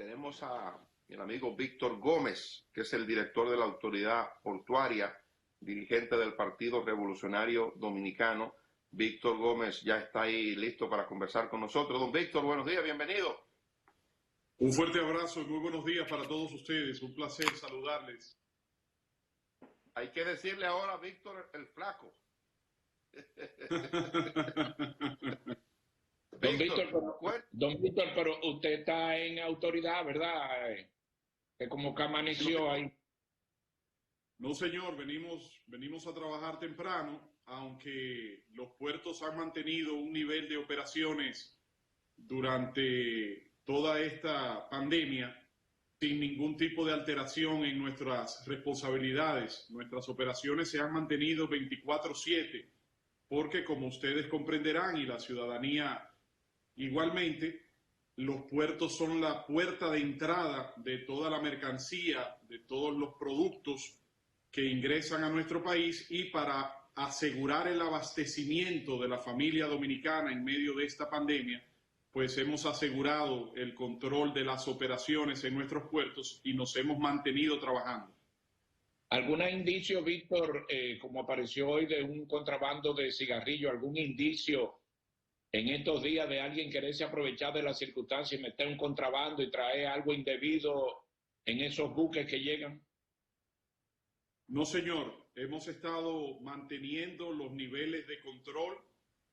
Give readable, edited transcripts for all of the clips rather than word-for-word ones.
tenemos a el amigo Víctor Gómez, que es el director de la Autoridad Portuaria, dirigente del Partido Revolucionario Dominicano. Víctor Gómez ya está ahí listo para conversar con nosotros. Don Víctor, buenos días, bienvenido. Un fuerte abrazo y muy buenos días para todos ustedes. Un placer saludarles. Hay que decirle ahora a Víctor el Flaco. Don Víctor, pero usted está en autoridad, ¿verdad? Que como que amaneció ahí. No, señor, venimos a trabajar temprano, aunque los puertos han mantenido un nivel de operaciones durante toda esta pandemia sin ningún tipo de alteración en nuestras responsabilidades. Nuestras operaciones se han mantenido 24/7, porque como ustedes comprenderán y la ciudadanía igualmente, los puertos son la puerta de entrada de toda la mercancía, de todos los productos que ingresan a nuestro país, y para asegurar el abastecimiento de la familia dominicana en medio de esta pandemia, pues hemos asegurado el control de las operaciones en nuestros puertos y nos hemos mantenido trabajando. ¿Algún indicio, Víctor, como apareció hoy, de un contrabando de cigarrillo, algún indicio en estos días de alguien quererse aprovechar de las circunstancias y meter un contrabando y traer algo indebido en esos buques que llegan? No, señor. Hemos estado manteniendo los niveles de control,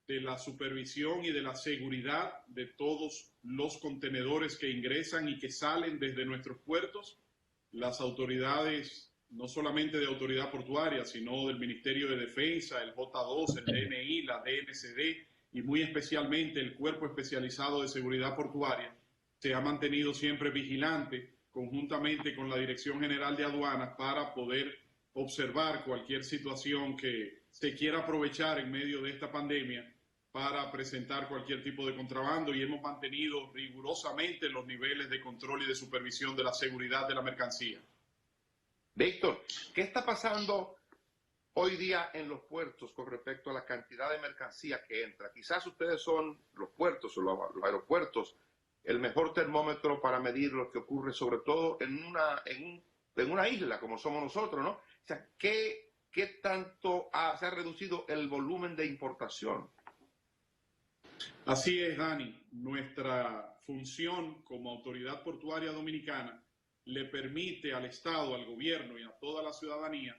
de la supervisión y de la seguridad de todos los contenedores que ingresan y que salen desde nuestros puertos. Las autoridades, no solamente de autoridad portuaria, sino del Ministerio de Defensa, el J2, el DNI, la DNCD y muy especialmente el Cuerpo Especializado de Seguridad Portuaria, se ha mantenido siempre vigilante conjuntamente con la Dirección General de Aduanas para poder observar cualquier situación que se quiera aprovechar en medio de esta pandemia para presentar cualquier tipo de contrabando, y hemos mantenido rigurosamente los niveles de control y de supervisión de la seguridad de la mercancía. Víctor, ¿qué está pasando hoy día en los puertos con respecto a la cantidad de mercancía que entra? Quizás ustedes son los puertos o los aeropuertos el mejor termómetro para medir lo que ocurre, sobre todo en una isla como somos nosotros, ¿no? O sea, ¿qué tanto se ha reducido el volumen de importación? Así es, Dani. Nuestra función como Autoridad Portuaria Dominicana le permite al Estado, al gobierno y a toda la ciudadanía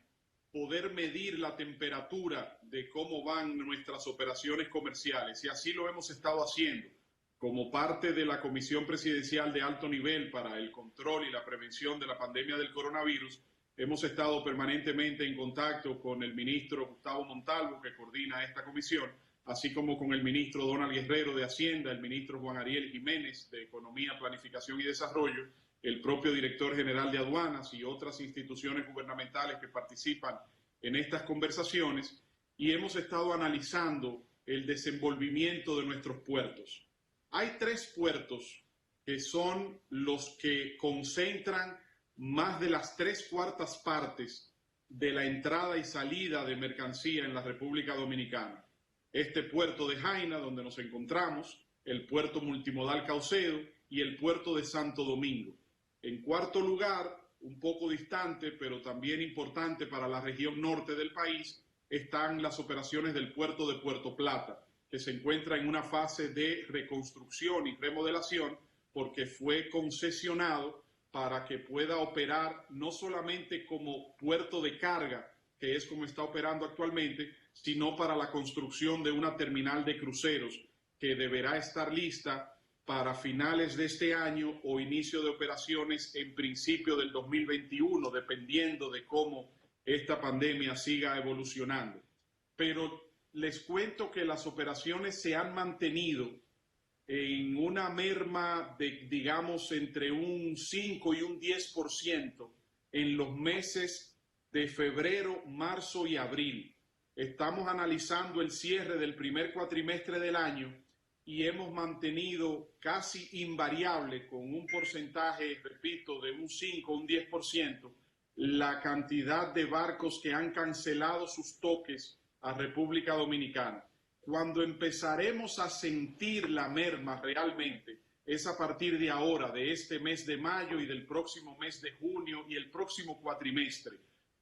poder medir la temperatura de cómo van nuestras operaciones comerciales, y así lo hemos estado haciendo. Como parte de la Comisión Presidencial de Alto Nivel para el Control y la Prevención de la Pandemia del Coronavirus, hemos estado permanentemente en contacto con el ministro Gustavo Montalvo, que coordina esta comisión, así como con el ministro Donald Guerrero de Hacienda, el ministro Juan Ariel Jiménez de Economía, Planificación y Desarrollo, el propio director general de Aduanas y otras instituciones gubernamentales que participan en estas conversaciones, y hemos estado analizando el desenvolvimiento de nuestros puertos. Hay 3 puertos que son los que concentran más de las 3/4 partes de la entrada y salida de mercancía en la República Dominicana. Este puerto de Jaina, donde nos encontramos, el puerto multimodal Caucedo y el puerto de Santo Domingo. En cuarto lugar, un poco distante, pero también importante para la región norte del país, están las operaciones del puerto de Puerto Plata, que se encuentra en una fase de reconstrucción y remodelación porque fue concesionado para que pueda operar no solamente como puerto de carga, que es como está operando actualmente, sino para la construcción de una terminal de cruceros que deberá estar lista para finales de este año o inicio de operaciones en principio del 2021, dependiendo de cómo esta pandemia siga evolucionando. Pero les cuento que las operaciones se han mantenido en una merma de, digamos, entre un 5 y un 10% en los meses de febrero, marzo y abril. Estamos analizando el cierre del primer cuatrimestre del año y hemos mantenido casi invariable, con un porcentaje, repito, de un 5 o un 10%, la cantidad de barcos que han cancelado sus toques a República Dominicana. Cuando empezaremos a sentir la merma realmente es a partir de ahora, de este mes de mayo y del próximo mes de junio y el próximo cuatrimestre.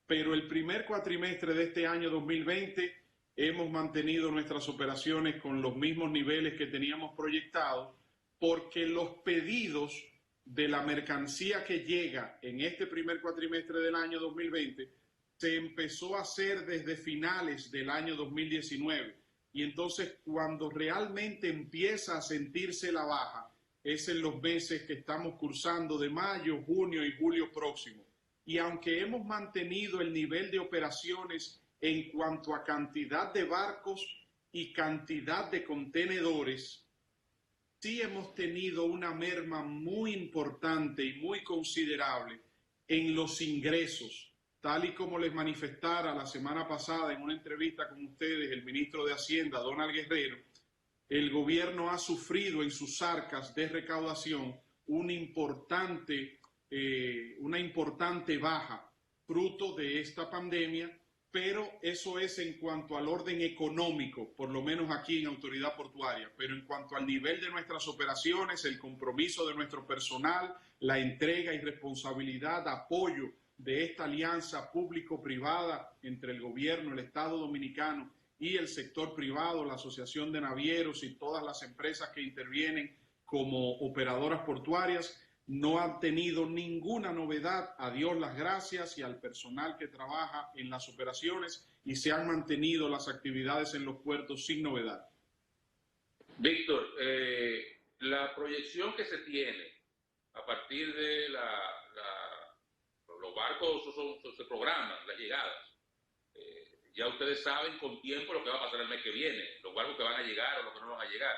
Pero el primer cuatrimestre de este año 2020 hemos mantenido nuestras operaciones con los mismos niveles que teníamos proyectados, porque los pedidos de la mercancía que llega en este primer cuatrimestre del año 2020 se empezó a hacer desde finales del año 2019. Y entonces cuando realmente empieza a sentirse la baja es en los meses que estamos cursando de mayo, junio y julio próximo. Y aunque hemos mantenido el nivel de operaciones en cuanto a cantidad de barcos y cantidad de contenedores, sí hemos tenido una merma muy importante y muy considerable en los ingresos, tal y como les manifestara la semana pasada en una entrevista con ustedes el ministro de Hacienda, Donald Guerrero. El gobierno ha sufrido en sus arcas de recaudación una importante baja fruto de esta pandemia, pero eso es en cuanto al orden económico, por lo menos aquí en Autoridad Portuaria. Pero en cuanto al nivel de nuestras operaciones, el compromiso de nuestro personal, la entrega y responsabilidad, apoyo de esta alianza público-privada entre el gobierno, el Estado Dominicano y el sector privado, la Asociación de Navieros y todas las empresas que intervienen como operadoras portuarias, no han tenido ninguna novedad, a Dios las gracias, y al personal que trabaja en las operaciones, y se han mantenido las actividades en los puertos sin novedad. Víctor, la proyección que se tiene a partir de los barcos se programan, las llegadas. Ya ustedes saben con tiempo lo que va a pasar el mes que viene, los barcos que van a llegar o los que no van a llegar.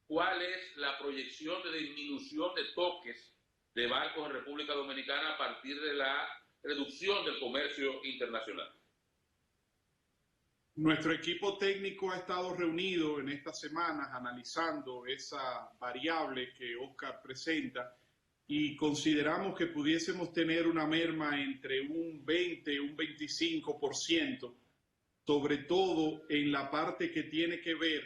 ¿Cuál es la proyección de disminución de toques de barcos en República Dominicana a partir de la reducción del comercio internacional? Nuestro equipo técnico ha estado reunido en estas semanas analizando esa variable que Oscar presenta y consideramos que pudiésemos tener una merma entre un 20 y un 25%, sobre todo en la parte que tiene que ver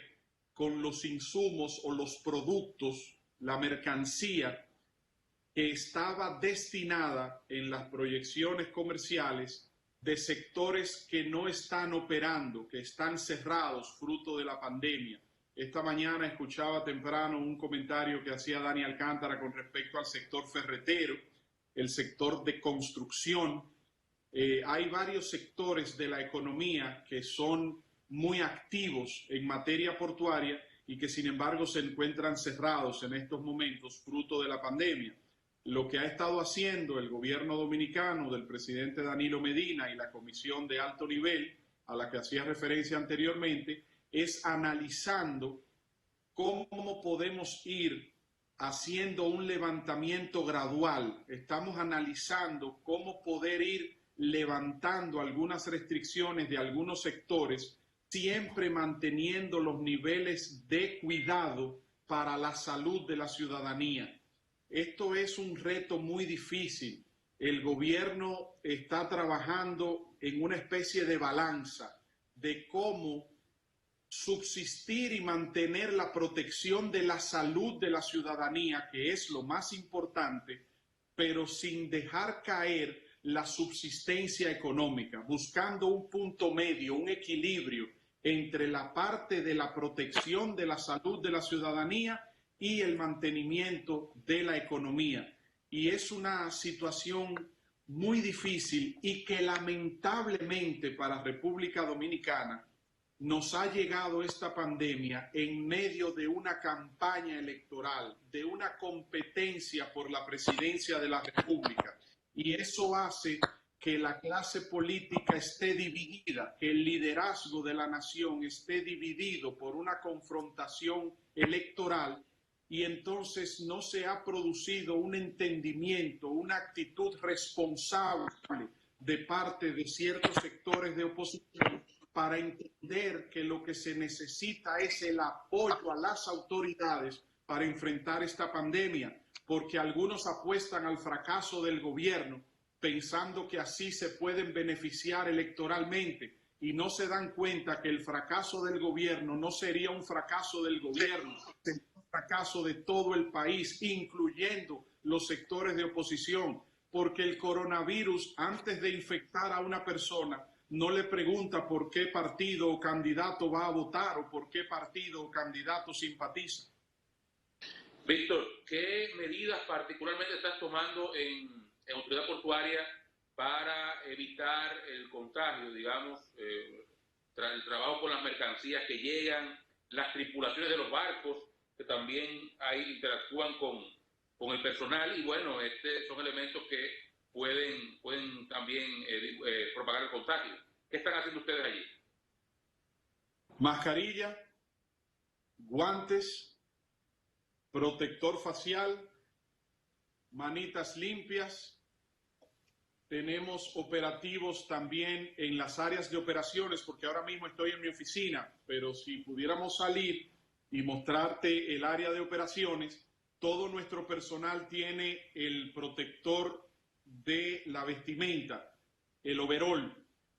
con los insumos o los productos, la mercancía que estaba destinada en las proyecciones comerciales de sectores que no están operando, que están cerrados fruto de la pandemia. Esta mañana escuchaba temprano un comentario que hacía Dani Alcántara con respecto al sector ferretero, el sector de construcción. Hay varios sectores de la economía que son muy activos en materia portuaria y que sin embargo se encuentran cerrados en estos momentos fruto de la pandemia. Lo que ha estado haciendo el gobierno dominicano del presidente Danilo Medina y la comisión de alto nivel a la que hacía referencia anteriormente es analizando cómo podemos ir haciendo un levantamiento gradual. Estamos analizando cómo poder ir levantando algunas restricciones de algunos sectores, siempre manteniendo los niveles de cuidado para la salud de la ciudadanía. Esto es un reto muy difícil. El gobierno está trabajando en una especie de balanza de cómo subsistir y mantener la protección de la salud de la ciudadanía, que es lo más importante, pero sin dejar caer la subsistencia económica, buscando un punto medio, un equilibrio entre la parte de la protección de la salud de la ciudadanía y el mantenimiento de la economía. Y es una situación muy difícil y que lamentablemente para República Dominicana nos ha llegado esta pandemia en medio de una campaña electoral, de una competencia por la presidencia de la República. Y eso hace que la clase política esté dividida, que el liderazgo de la nación esté dividido por una confrontación electoral, y entonces no se ha producido un entendimiento, una actitud responsable de parte de ciertos sectores de oposición para entender que lo que se necesita es el apoyo a las autoridades para enfrentar esta pandemia, porque algunos apuestan al fracaso del gobierno pensando que así se pueden beneficiar electoralmente y no se dan cuenta que el fracaso del gobierno no sería un fracaso del gobierno, sería un fracaso de todo el país, incluyendo los sectores de oposición, porque el coronavirus, antes de infectar a una persona, no le pregunta por qué partido o candidato va a votar o por qué partido o candidato simpatiza. Víctor, ¿qué medidas particularmente estás tomando en autoridad portuaria para evitar el contagio, digamos, el trabajo con las mercancías que llegan, las tripulaciones de los barcos que también ahí interactúan con el personal y bueno, son elementos que pueden también propagar el contagio? ¿Qué están haciendo ustedes allí? Mascarilla, guantes, protector facial, manitas limpias. Tenemos operativos también en las áreas de operaciones, porque ahora mismo estoy en mi oficina, pero si pudiéramos salir y mostrarte el área de operaciones, todo nuestro personal tiene el protector de la vestimenta, el overol,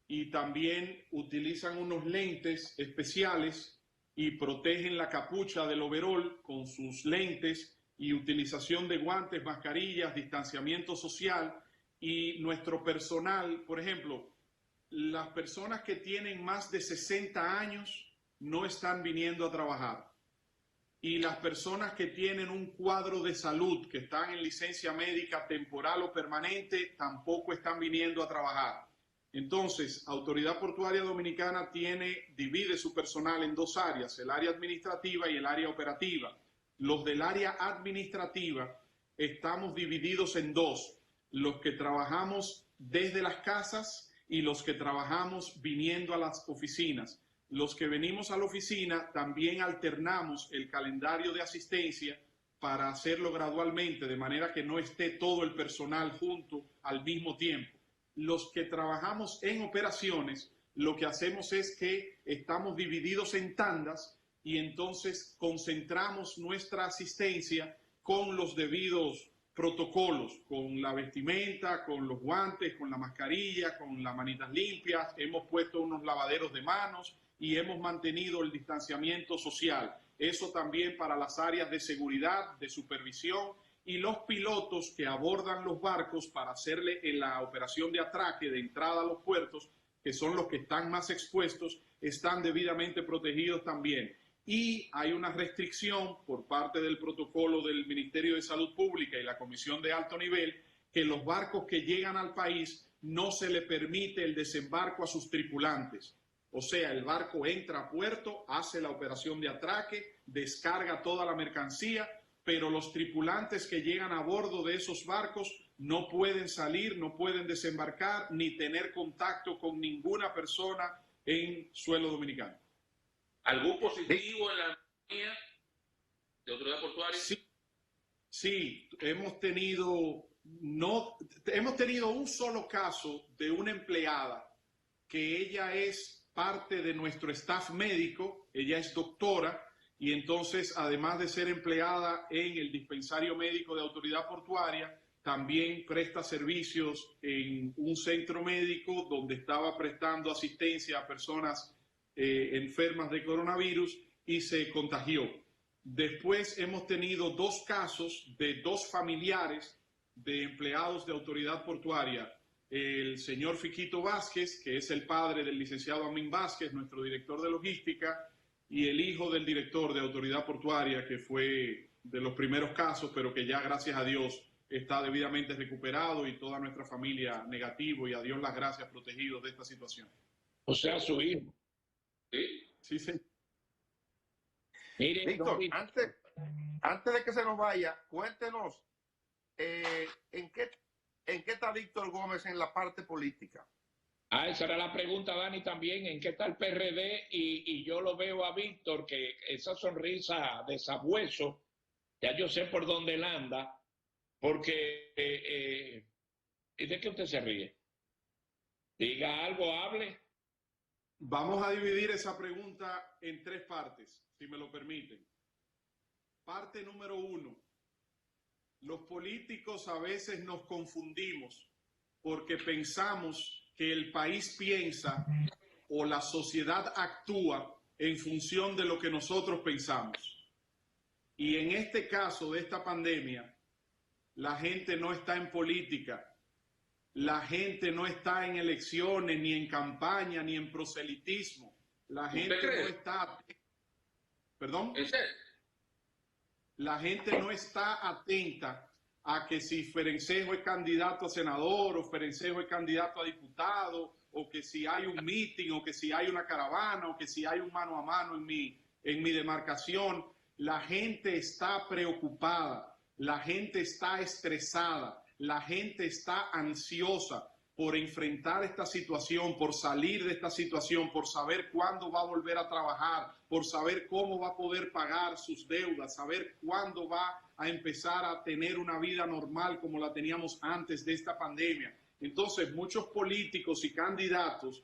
y también utilizan unos lentes especiales y protegen la capucha del overol con sus lentes y utilización de guantes, mascarillas, distanciamiento social. Y nuestro personal, por ejemplo, las personas que tienen más de 60 años no están viniendo a trabajar. Y las personas que tienen un cuadro de salud, que están en licencia médica temporal o permanente, tampoco están viniendo a trabajar. Entonces, Autoridad Portuaria Dominicana divide su personal en dos áreas, el área administrativa y el área operativa. Los del área administrativa estamos divididos en dos. Los que trabajamos desde las casas y los que trabajamos viniendo a las oficinas. Los que venimos a la oficina también alternamos el calendario de asistencia para hacerlo gradualmente, de manera que no esté todo el personal junto al mismo tiempo. Los que trabajamos en operaciones, lo que hacemos es que estamos divididos en tandas y entonces concentramos nuestra asistencia con los debidos protocolos, con la vestimenta, con los guantes, con la mascarilla, con las manitas limpias. Hemos puesto unos lavaderos de manos y hemos mantenido el distanciamiento social. Eso también para las áreas de seguridad, de supervisión y los pilotos que abordan los barcos para hacerle en la operación de atraque de entrada a los puertos, que son los que están más expuestos, están debidamente protegidos también. Y hay una restricción por parte del protocolo del Ministerio de Salud Pública y la Comisión de Alto Nivel, que los barcos que llegan al país no se le permite el desembarco a sus tripulantes. O sea, el barco entra a puerto, hace la operación de atraque, descarga toda la mercancía, pero los tripulantes que llegan a bordo de esos barcos no pueden salir, no pueden desembarcar, ni tener contacto con ninguna persona en suelo dominicano. ¿Algún positivo en la línea de autoridad portuaria? Sí, hemos tenido un solo caso de una empleada que ella es parte de nuestro staff médico, ella es doctora y entonces además de ser empleada en el dispensario médico de autoridad portuaria, también presta servicios en un centro médico donde estaba prestando asistencia a personas enfermas de coronavirus y se contagió. Después hemos tenido dos casos de dos familiares de empleados de autoridad portuaria. El señor Fiquito Vázquez, que es el padre del licenciado Amín Vázquez, nuestro director de logística, y el hijo del director de autoridad portuaria, que fue de los primeros casos, pero que ya gracias a Dios está debidamente recuperado y toda nuestra familia negativo y a Dios las gracias protegidos de esta situación. O sea, su hijo. Sí, sí. Mire, Víctor, antes de que se nos vaya, cuéntenos ¿en qué está Víctor Gómez en la parte política? Esa era la pregunta, Dani, también. ¿En qué está el PRD? Y yo lo veo a Víctor, que esa sonrisa de sabueso, ya yo sé por dónde él anda, porque ¿de qué usted se ríe? Diga algo, hable. Vamos a dividir esa pregunta en tres partes, si me lo permiten. Parte número 1. Los políticos a veces nos confundimos porque pensamos que el país piensa o la sociedad actúa en función de lo que nosotros pensamos. Y en este caso de esta pandemia, la gente no está en política, la gente no está en elecciones, ni en campaña, ni en proselitismo. La gente no está... ¿Perdón? ¿En serio? La gente no está atenta a que si Ferencejo es candidato a senador o Ferencejo es candidato a diputado, o que si hay un meeting, o que si hay una caravana, o que si hay un mano a mano en mi demarcación. La gente está preocupada, la gente está estresada, la gente está ansiosa por enfrentar esta situación, por salir de esta situación, por saber cuándo va a volver a trabajar, por saber cómo va a poder pagar sus deudas, saber cuándo va a empezar a tener una vida normal como la teníamos antes de esta pandemia. Entonces, muchos políticos y candidatos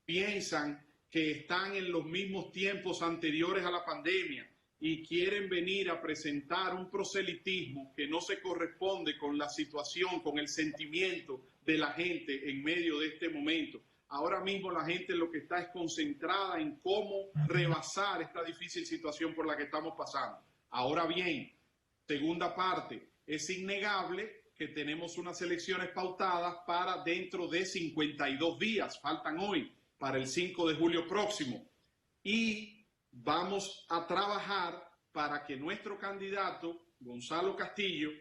piensan que están en los mismos tiempos anteriores a la pandemia y quieren venir a presentar un proselitismo que no se corresponde con la situación, con el sentimiento de la gente en medio de este momento. Ahora mismo la gente lo que está es concentrada en cómo rebasar esta difícil situación por la que estamos pasando. Ahora bien, segunda parte, es innegable que tenemos unas elecciones pautadas para dentro de 52 días, faltan hoy, para el 5 de julio próximo. Y vamos a trabajar para que nuestro candidato, Gonzalo Castillo,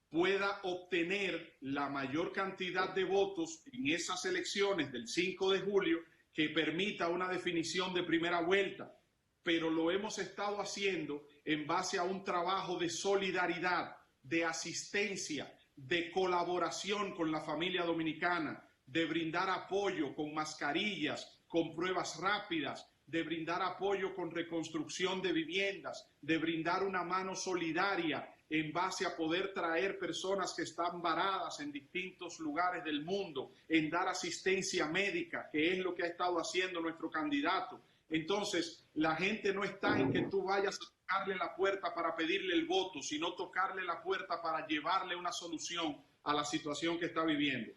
pueda obtener la mayor cantidad de votos en esas elecciones del 5 de julio que permita una definición de primera vuelta. Pero lo hemos estado haciendo en base a un trabajo de solidaridad, de asistencia, de colaboración con la familia dominicana, de brindar apoyo con mascarillas, con pruebas rápidas, de brindar apoyo con reconstrucción de viviendas, de brindar una mano solidaria en base a poder traer personas que están varadas en distintos lugares del mundo, en dar asistencia médica, que es lo que ha estado haciendo nuestro candidato. Entonces, la gente no está en que tú vayas a tocarle la puerta para pedirle el voto, sino tocarle la puerta para llevarle una solución a la situación que está viviendo.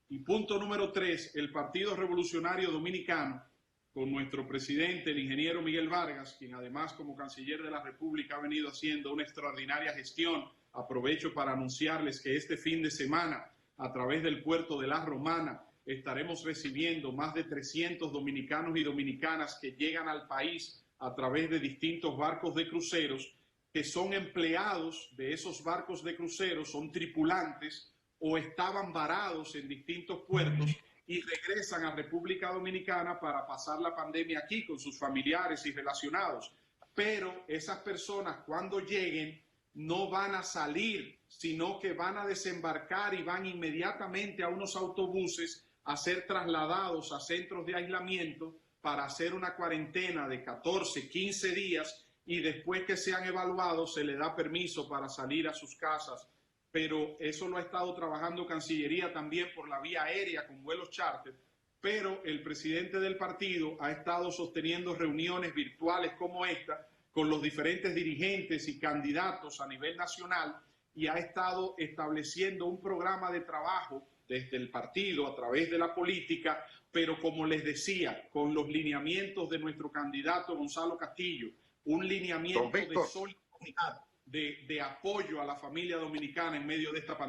Y punto número 3, el Partido Revolucionario Dominicano, con nuestro presidente, el ingeniero Miguel Vargas, quien además como canciller de la República ha venido haciendo una extraordinaria gestión. Aprovecho para anunciarles que este fin de semana, a través del puerto de La Romana, estaremos recibiendo más de 300 dominicanos y dominicanas que llegan al país a través de distintos barcos de cruceros, que son empleados de esos barcos de cruceros, son tripulantes o estaban varados en distintos puertos y regresan a República Dominicana para pasar la pandemia aquí con sus familiares y relacionados. Pero esas personas cuando lleguen no van a salir, sino que van a desembarcar y van inmediatamente a unos autobuses a ser trasladados a centros de aislamiento para hacer una cuarentena de 14, 15 días y después que sean evaluados se les da permiso para salir a sus casas. Pero eso lo ha estado trabajando Cancillería también por la vía aérea con vuelos charter, pero el presidente del partido ha estado sosteniendo reuniones virtuales como esta con los diferentes dirigentes y candidatos a nivel nacional y ha estado estableciendo un programa de trabajo desde el partido a través de la política, pero como les decía, con los lineamientos de nuestro candidato Gonzalo Castillo, un lineamiento de solidaridad, de apoyo a la familia dominicana en medio de esta pandemia.